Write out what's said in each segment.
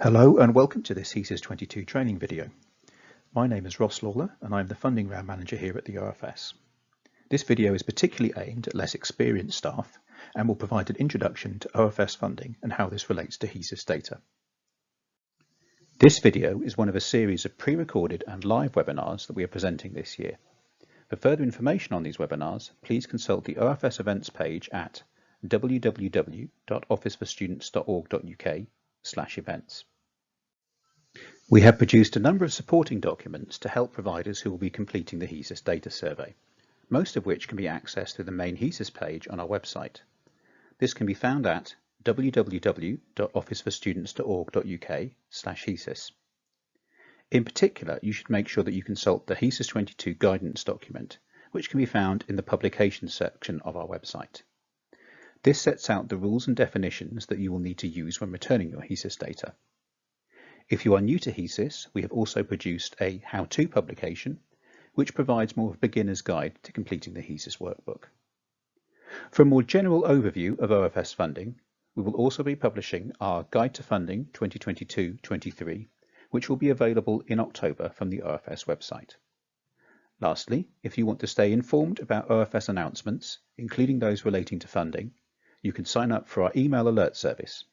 Hello and welcome to this HESES22 training video. My name is Ross Lawler and I'm the Funding Round Manager here at the OfS. This video is particularly aimed at less experienced staff and will provide an introduction to OfS funding and how this relates to HESES data. This video is one of a series of pre-recorded and live webinars that we are presenting this year. For further information on these webinars, please consult the OfS events page at www.officeforstudents.org.uk/events. We have produced a number of supporting documents to help providers who will be completing the HESES data survey, most of which can be accessed through the main HESES page on our website. This can be found at www.officeforstudents.org.uk/HESES. In particular, you should make sure that you consult the HESES22 guidance document, which can be found in the publications section of our website. This sets out the rules and definitions that you will need to use when returning your HESES data. If you are new to HESES, we have also produced a how-to publication, which provides more of a beginner's guide to completing the HESES workbook. For a more general overview of OfS funding, we will also be publishing our Guide to Funding 2022-23, which will be available in October from the OfS website. Lastly, if you want to stay informed about OfS announcements, including those relating to funding, you can sign up for our email alert service.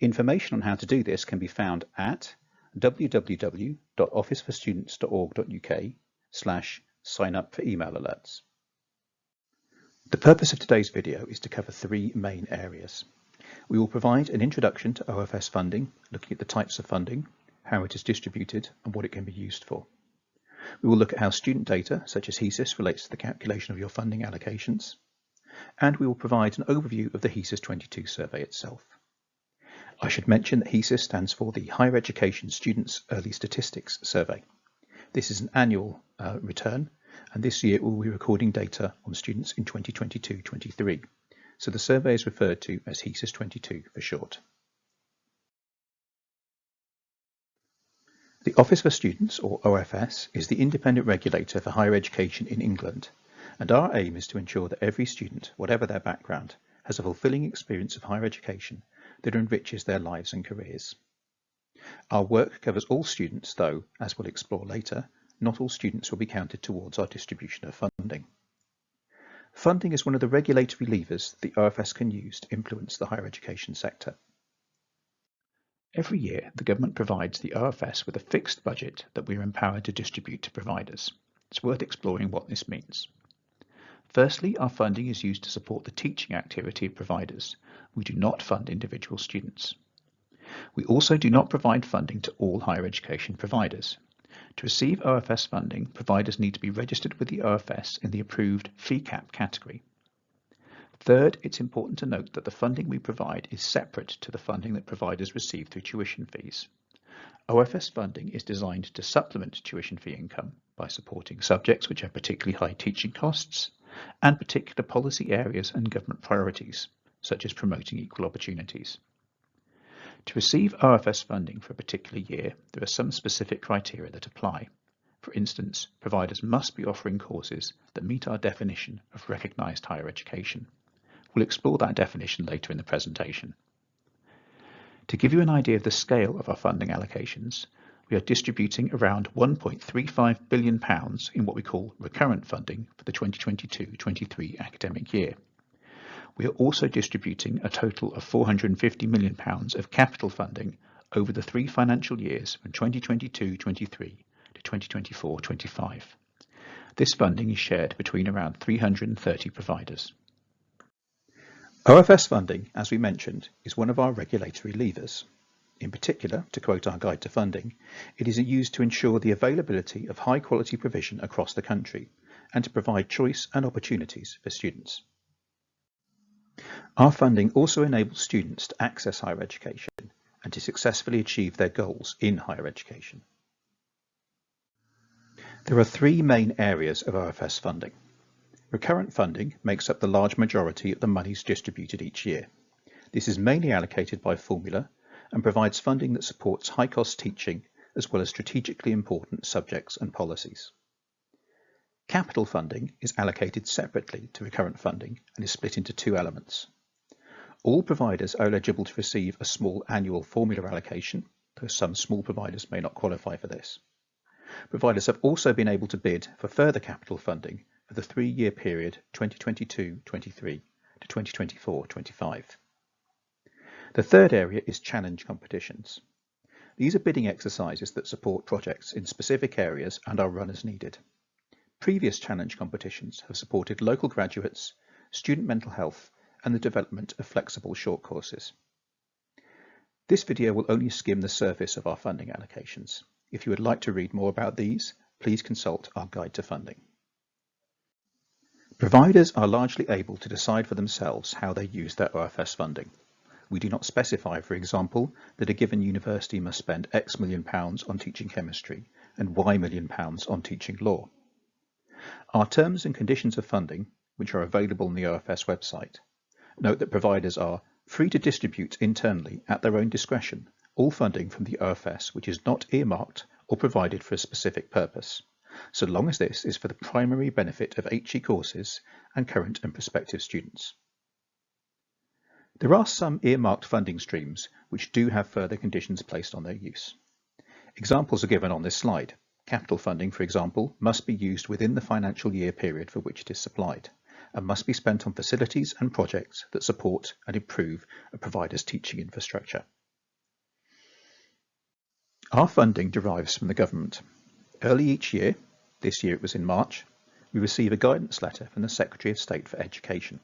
Information on how to do this can be found at www.officeforstudents.org.uk/sign up for email alerts. The purpose of today's video is to cover three main areas. We will provide an introduction to OfS funding, looking at the types of funding, how it is distributed and what it can be used for. We will look at how student data, such as HESES, relates to the calculation of your funding allocations. And we will provide an overview of the HESES22 survey itself. I should mention that HESES stands for the Higher Education Students Early Statistics Survey. This is an annual return, and this year we'll be recording data on students in 2022-23. So the survey is referred to as HESES22 for short. The Office for Students, or OfS, is the independent regulator for higher education in England, and our aim is to ensure that every student, whatever their background, has a fulfilling experience of higher education that enriches their lives and careers. Our work covers all students, though, as we'll explore later, not all students will be counted towards our distribution of funding. Funding is one of the regulatory levers the OfS can use to influence the higher education sector. Every year, the government provides the OfS with a fixed budget that we are empowered to distribute to providers. It's worth exploring what this means. Firstly, our funding is used to support the teaching activity of providers. We do not fund individual students. We also do not provide funding to all higher education providers. To receive OfS funding, providers need to be registered with the OfS in the approved fee cap category. Third, it's important to note that the funding we provide is separate to the funding that providers receive through tuition fees. OfS funding is designed to supplement tuition fee income by supporting subjects which have particularly high teaching costs and particular policy areas and government priorities, such as promoting equal opportunities. To receive OfS funding for a particular year, there are some specific criteria that apply. For instance, providers must be offering courses that meet our definition of recognised higher education. We'll explore that definition later in the presentation. To give you an idea of the scale of our funding allocations, we are distributing around £1.35 billion in what we call recurrent funding for the 2022-23 academic year. We are also distributing a total of £450 million of capital funding over the 3 financial years from 2022-23 to 2024-25. This funding is shared between around 330 providers. OfS funding, as we mentioned, is one of our regulatory levers. In particular, to quote our Guide to Funding, it is used to ensure the availability of high-quality provision across the country and to provide choice and opportunities for students. Our funding also enables students to access higher education and to successfully achieve their goals in higher education. There are 3 main areas of OfS funding. Recurrent funding makes up the large majority of the monies distributed each year. This is mainly allocated by formula and provides funding that supports high-cost teaching as well as strategically important subjects and policies. Capital funding is allocated separately to recurrent funding and is split into 2 elements. All providers are eligible to receive a small annual formula allocation, though some small providers may not qualify for this. Providers have also been able to bid for further capital funding for the 3-year period 2022-23 to 2024-25. The third area is challenge competitions. These are bidding exercises that support projects in specific areas and are run as needed. Previous challenge competitions have supported local graduates, student mental health, and the development of flexible short courses. This video will only skim the surface of our funding allocations. If you would like to read more about these, please consult our Guide to Funding. Providers are largely able to decide for themselves how they use their OfS funding. We do not specify, for example, that a given university must spend X million pounds on teaching chemistry and Y million pounds on teaching law. Our terms and conditions of funding, which are available on the OfS website, note that providers are free to distribute internally at their own discretion all funding from the OfS which is not earmarked or provided for a specific purpose, so long as this is for the primary benefit of HE courses and current and prospective students. There are some earmarked funding streams which do have further conditions placed on their use. Examples are given on this slide. Capital funding, for example, must be used within the financial year period for which it is supplied, and must be spent on facilities and projects that support and improve a provider's teaching infrastructure. Our funding derives from the government. Early each year, this year it was in March, we receive a guidance letter from the Secretary of State for Education.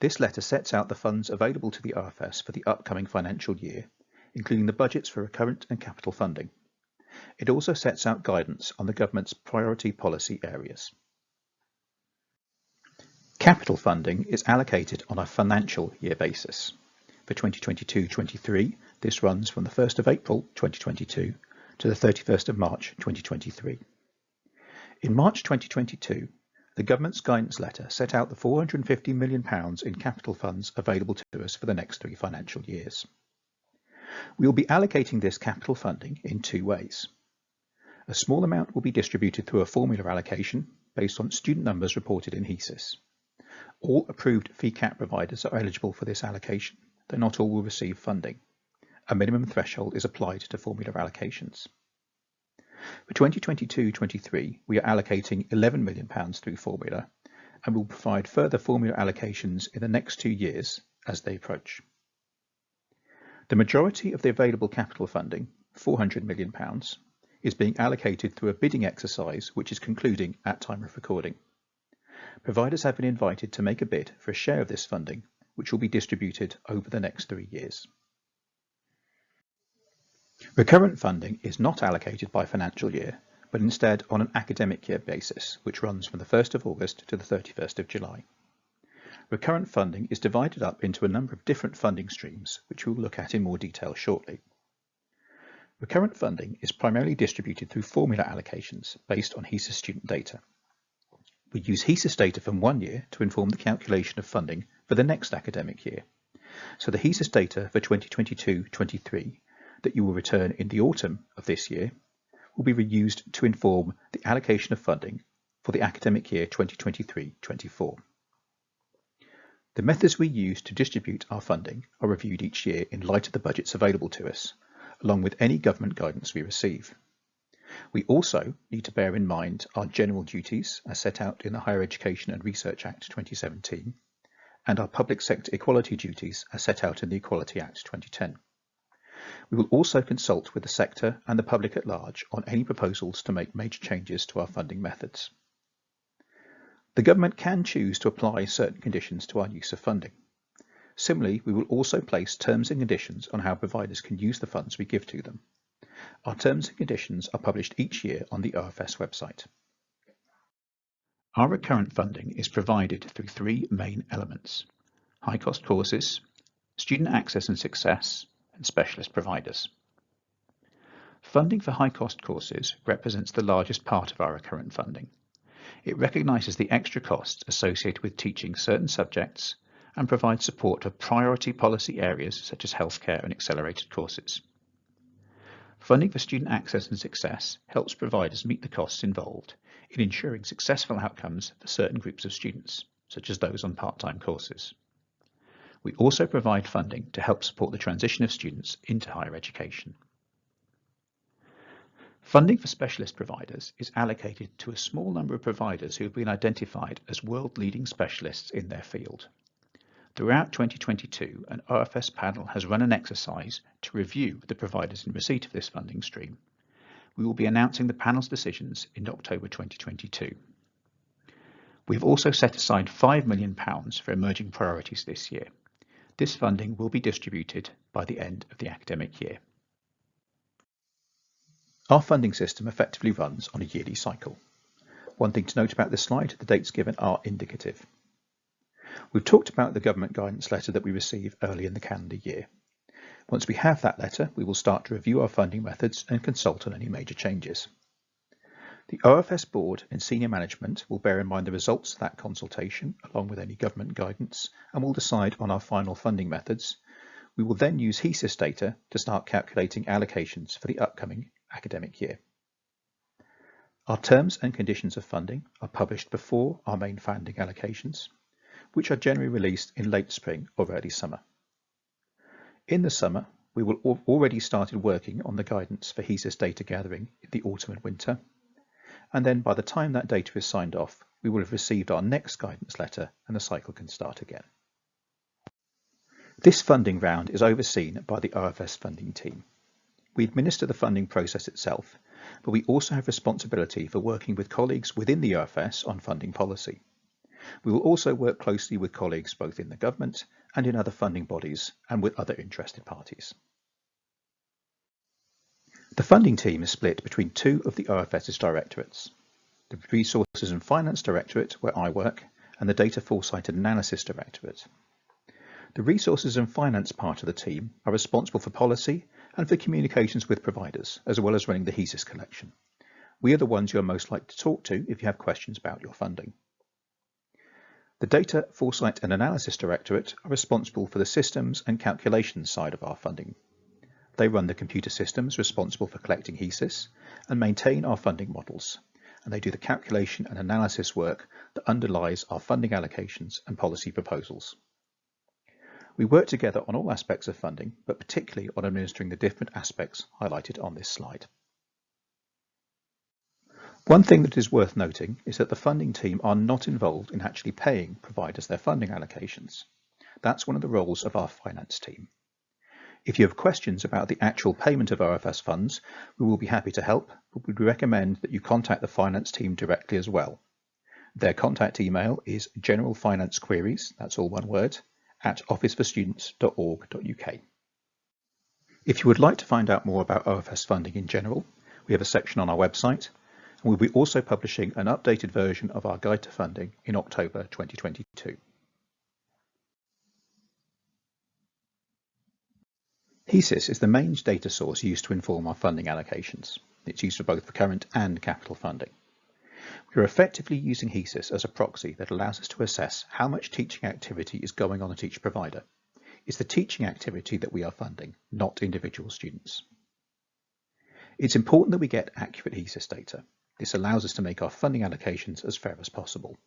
This letter sets out the funds available to the OfS for the upcoming financial year, including the budgets for recurrent and capital funding. It also sets out guidance on the government's priority policy areas. Capital funding is allocated on a financial year basis. For 2022-23, this runs from the 1st of April 2022 to the 31st of March 2023. In March 2022, the government's guidance letter set out the £450 million in capital funds available to us for the next 3 financial years. We will be allocating this capital funding in 2 ways. A small amount will be distributed through a formula allocation based on student numbers reported in HESES. All approved fee cap providers are eligible for this allocation, though not all will receive funding. A minimum threshold is applied to formula allocations. For 2022-23, we are allocating £11 million through formula, and will provide further formula allocations in the next 2 years as they approach. The majority of the available capital funding, £400 million, is being allocated through a bidding exercise which is concluding at time of recording. Providers have been invited to make a bid for a share of this funding, which will be distributed over the next 3 years. Recurrent funding is not allocated by financial year, but instead on an academic year basis, which runs from the 1st of August to the 31st of July. Recurrent funding is divided up into a number of different funding streams, which we will look at in more detail shortly. Recurrent funding is primarily distributed through formula allocations based on HESES student data. We use HESES data from 1 year to inform the calculation of funding for the next academic year. So the HESES data for 2022-23 that you will return in the autumn of this year will be reused to inform the allocation of funding for the academic year 2023-24. The methods we use to distribute our funding are reviewed each year in light of the budgets available to us, along with any government guidance we receive. We also need to bear in mind our general duties as set out in the Higher Education and Research Act 2017 and our public sector equality duties as set out in the Equality Act 2010. We will also consult with the sector and the public at large on any proposals to make major changes to our funding methods. The government can choose to apply certain conditions to our use of funding. Similarly, we will also place terms and conditions on how providers can use the funds we give to them. Our terms and conditions are published each year on the OfS website. Our recurrent funding is provided through 3 main elements: high-cost courses, student access and success, and specialist providers. Funding for high-cost courses represents the largest part of our recurrent funding. It recognises the extra costs associated with teaching certain subjects and provides support for priority policy areas such as healthcare and accelerated courses. Funding for student access and success helps providers meet the costs involved in ensuring successful outcomes for certain groups of students, such as those on part-time courses. We also provide funding to help support the transition of students into higher education. Funding for specialist providers is allocated to a small number of providers who have been identified as world-leading specialists in their field. Throughout 2022, an OfS panel has run an exercise to review the providers in receipt of this funding stream. We will be announcing the panel's decisions in October 2022. We have also set aside £5 million for emerging priorities this year. This funding will be distributed by the end of the academic year. Our funding system effectively runs on a yearly cycle. One thing to note about this slide, the dates given are indicative. We've talked about the government guidance letter that we receive early in the calendar year. Once we have that letter, we will start to review our funding methods and consult on any major changes. The OfS board and senior management will bear in mind the results of that consultation along with any government guidance and will decide on our final funding methods. We will then use HESES data to start calculating allocations for the upcoming academic year. Our terms and conditions of funding are published before our main funding allocations, which are generally released in late spring or early summer. In the summer, we will have already started working on the guidance for HESES data gathering in the autumn and winter, and then by the time that data is signed off, we will have received our next guidance letter and the cycle can start again. This funding round is overseen by the OfS funding team. We administer the funding process itself, but we also have responsibility for working with colleagues within the OfS on funding policy. We will also work closely with colleagues both in the government and in other funding bodies and with other interested parties. The funding team is split between two of the OfS's directorates, the Resources and Finance Directorate, where I work, and the Data Foresight and Analysis Directorate. The Resources and Finance part of the team are responsible for policy and for communications with providers, as well as running the HESES collection. We are the ones you are most likely to talk to if you have questions about your funding. The Data Foresight and Analysis Directorate are responsible for the systems and calculations side of our funding. They run the computer systems responsible for collecting HESES and maintain our funding models, and they do the calculation and analysis work that underlies our funding allocations and policy proposals. We work together on all aspects of funding, but particularly on administering the different aspects highlighted on this slide. One thing that is worth noting is that the funding team are not involved in actually paying providers their funding allocations. That's one of the roles of our finance team. If you have questions about the actual payment of OfS funds, we will be happy to help, but we recommend that you contact the finance team directly as well. Their contact email is generalfinancequeries, that's all one word, @officeforstudents.org.uk. If you would like to find out more about OfS funding in general, we have a section on our website, and we'll be also publishing an updated version of our guide to funding in October 2022. HESES is the main data source used to inform our funding allocations. It's used for both recurrent and capital funding. We are effectively using HESES as a proxy that allows us to assess how much teaching activity is going on at each provider. It's the teaching activity that we are funding, not individual students. It's important that we get accurate HESES data. This allows us to make our funding allocations as fair as possible.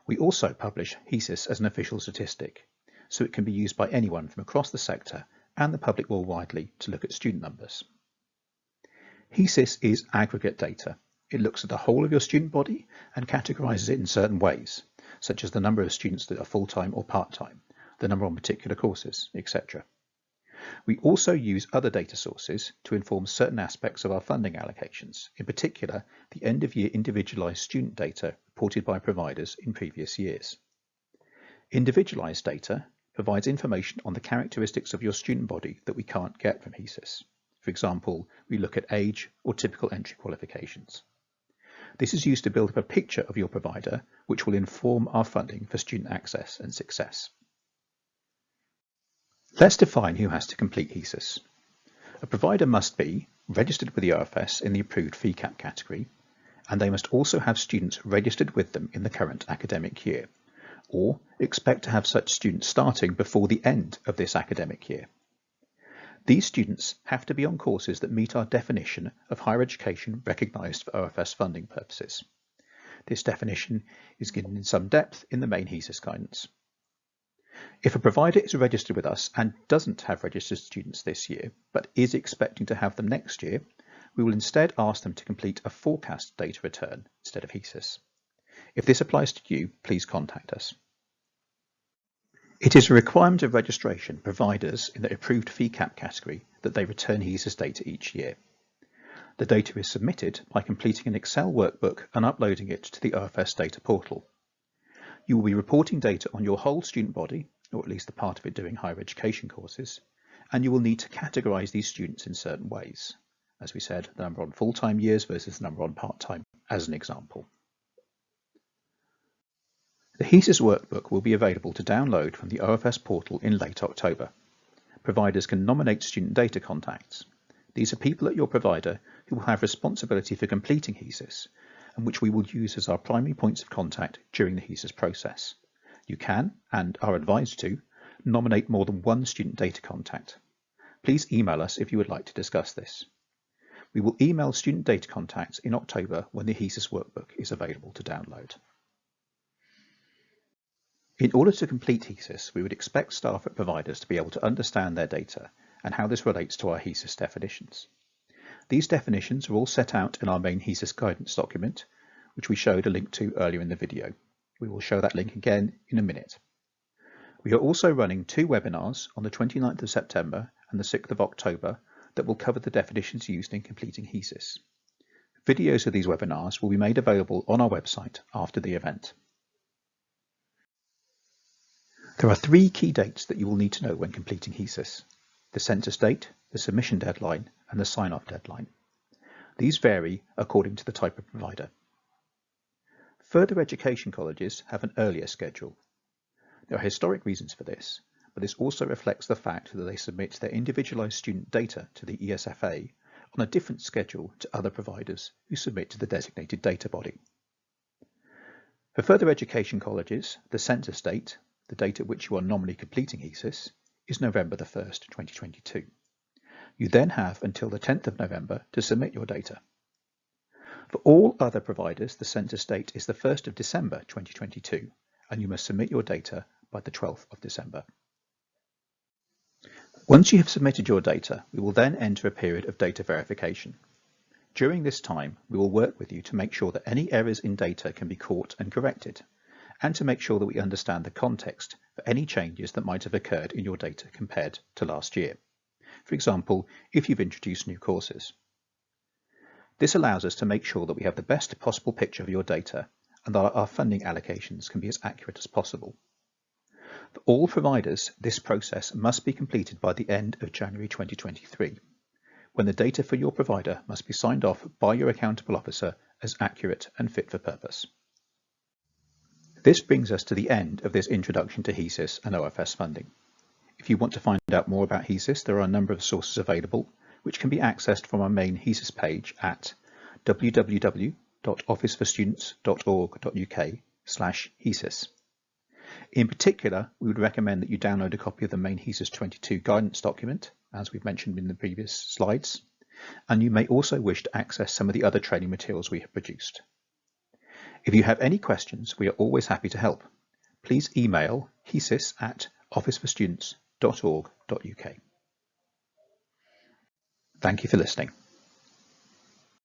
We also publish HESES as an official statistic, so it can be used by anyone from across the sector and the public more widely to look at student numbers. HESES is aggregate data. It looks at the whole of your student body and categorises it in certain ways, such as the number of students that are full-time or part-time, the number on particular courses, etc. We also use other data sources to inform certain aspects of our funding allocations, in particular the end-of-year individualised student data reported by providers in previous years. Individualised data provides information on the characteristics of your student body that we can't get from HESES. For example, we look at age or typical entry qualifications. This is used to build up a picture of your provider, which will inform our funding for student access and success. Let's define who has to complete HESES. A provider must be registered with the OfS in the approved fee cap category, and they must also have students registered with them in the current academic year, or expect to have such students starting before the end of this academic year. These students have to be on courses that meet our definition of higher education recognised for OfS funding purposes. This definition is given in some depth in the main HESES guidance. If a provider is registered with us and doesn't have registered students this year, but is expecting to have them next year, We will instead ask them to complete a forecast data return instead of HESES. If this applies to you, please contact us. It is a requirement of registration providers in the approved fee cap category that they return HESES data each year. The data is submitted by completing an Excel workbook and uploading it to the OfS data portal. You will be reporting data on your whole student body, or at least the part of it doing higher education courses, and you will need to categorise these students in certain ways. As we said, the number on full-time years versus the number on part-time, as an example. The HESES workbook will be available to download from the OfS portal in late October. Providers can nominate student data contacts. These are people at your provider who will have responsibility for completing HESES, and which we will use as our primary points of contact during the HESES process. You can, and are advised to, nominate more than one student data contact. Please email us if you would like to discuss this. We will email student data contacts in October when the HESES workbook is available to download. In order to complete HESES, we would expect staff at providers to be able to understand their data and how this relates to our HESES definitions. These definitions are all set out in our main HESES guidance document, which we showed a link to earlier in the video. We will show that link again in a minute. We are also running 2 webinars on the 29th of September and the 6th of October that will cover the definitions used in completing HESES. Videos of these webinars will be made available on our website after the event. There are 3 key dates that you will need to know when completing HESES: the census date, the submission deadline, and the sign-off deadline. These vary according to the type of provider. Further education colleges have an earlier schedule. There are historic reasons for this, but this also reflects the fact that they submit their individualised student data to the ESFA on a different schedule to other providers who submit to the designated data body. For further education colleges, the census date, the date at which you are nominally completing HESES, is November the 1st, 2022. You then have until the 10th of November to submit your data. For all other providers, the census date is the 1st of December 2022, and you must submit your data by the 12th of December. Once you have submitted your data, we will then enter a period of data verification. During this time, we will work with you to make sure that any errors in data can be caught and corrected, and to make sure that we understand the context for any changes that might have occurred in your data compared to last year. For example, if you've introduced new courses. This allows us to make sure that we have the best possible picture of your data and that our funding allocations can be as accurate as possible. For all providers, this process must be completed by the end of January 2023, when the data for your provider must be signed off by your accountable officer as accurate and fit for purpose. This brings us to the end of this introduction to HESES and OfS funding. If you want to find out more about HESES, there are a number of sources available, which can be accessed from our main HESES page at www.officeforstudents.org.uk/HESES. In particular, we would recommend that you download a copy of the main HESES22 guidance document, as we've mentioned in the previous slides, and you may also wish to access some of the other training materials we have produced. If you have any questions, we are always happy to help. Please email HESES@officeforstudents.org.uk. Thank you for listening.